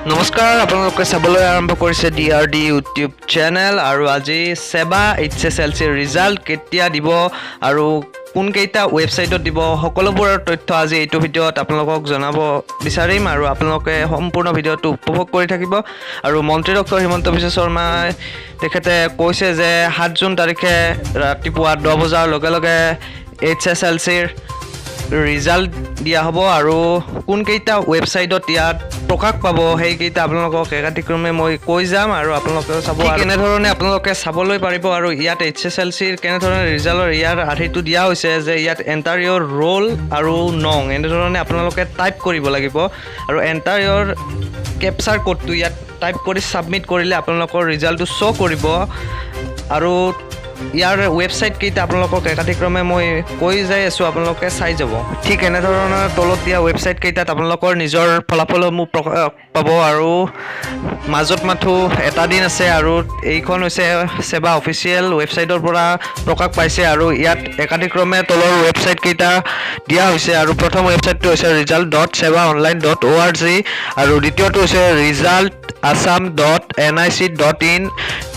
নমস্কাৰ আপোনালোকে চাবলৈ আৰম্ভ কৰিছে ডিআৰডি ইউটিউব চেনেল আৰু আজি সেবা HSLC ৰিজাল্ট কেতিয়া দিব আৰু কোন কেইটা ৱেবছাইটত দিব সকলোবোৰ তথ্য আজি এইটো ভিডিঅ'ত আপোনালোকক জনাব বিচাৰিম আৰু আপোনালোকে সম্পূৰ্ণ ভিডিঅ'টো উপভোগ কৰি থাকিব আৰু মন্ত্ৰী ডক্টৰ হিমন্ত বিশ্ব শৰ্মাই তেখেতে কৈছে যে 7 জুন তাৰিখে ৰাতিপুৱা 10 বজাৰ লগে লগে HSLCৰ ৰিজাল্ট দিয়া হ'ব আৰু কোন কেইটা ৱেবছাইটত ইয়াত প্ৰকাশ পাব সেই কেইটা আপোনালোকক একাধিক্ৰমে মই কৈ যাম আৰু আপোনালোকে চাব কেনে ধৰণে আপোনালোকে চাবলৈ পাৰিব আৰু ইয়াত HSLCৰ কেনে ধৰণে ৰিজাল্টৰ ইয়াৰ আৰ্হিটো দিয়া হৈছে যে ইয়াত এণ্টাৰ ইয়ৰ ৰোল আৰু নং এনে ধৰণে আপোনালোকে টাইপ কৰিব লাগিব আৰু এণ্টাৰ ইয়ৰ কেপচাৰ কোডটো ইয়াত টাইপ কৰি সাবমিট কৰিলে আপোনালোকৰ ৰিজাল্টটো শ্ব' কৰিব আৰু ইয়াৰ ৱেবছাইট কেইটা আপোনালোকক একাধিক্ৰমে মই কৈ যাই আছোঁ আপোনালোকে চাই যাব ঠিক এনে ধৰণৰ তলত দিয়া ৱেবছাইট কেইটাত আপোনালোকৰ নিজৰ ফলাফলসমূহ পাব আৰু মাজত মাথো এটা দিন আছে আৰু এইখন হৈছে সেবা অফিচিয়েল ৱেবছাইটৰ পৰা প্ৰকাশ পাইছে আৰু ইয়াত একাধিক্ৰমে তলৰ ৱেবছাইট কেইটা দিয়া হৈছে আৰু প্ৰথম ৱেবছাইটটো হৈছে result.sebaonline.org আৰু দ্বিতীয়টো হৈছে result.assam.nic.in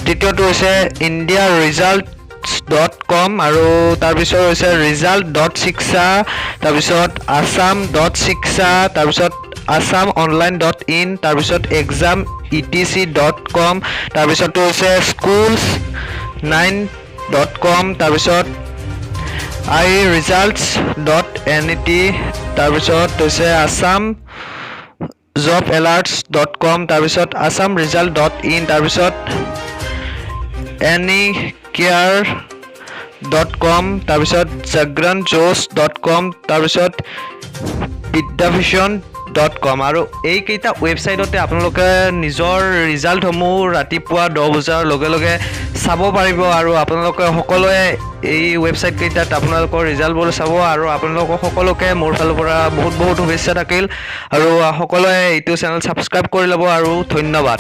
দ্বিতীয়টো হৈছে indiaresults.com আৰু তাৰপিছত হৈছে result.shiksha তাৰপিছত assam.shiksha তাৰপিছত assamonline.in তাৰপিছত exam.etc.com তাৰপিছত হৈছে schools9.com তাৰপিছত iresults.net তাৰপিছত হৈছে assamjobalerts.com তাৰপিছত assamresult.in তাৰপিছত anycare.com তাৰপিছত jagranjosh.com তাৰপিছত vidyabhishon.com আৰু এই কেইটা ৱেবছাইটতে আপোনালোকে নিজৰ ৰিজাল্টসমূহ ৰাতিপুৱা 10 বজাৰ লগে লগে চাব পাৰিব আৰু আপোনালোকে সকলোৱে এই ৱেবছাইট কেইটাত আপোনালোকৰ ৰিজাল্টবোৰ চাব আৰু আপোনালোকক সকলোকে মোৰ ফালৰ পৰা বহুত শুভেচ্ছা থাকিল আৰু সকলোৱে এইটো চেনেল ছাবস্ক্ৰাইব কৰি ল'ব আৰু ধন্যবাদ।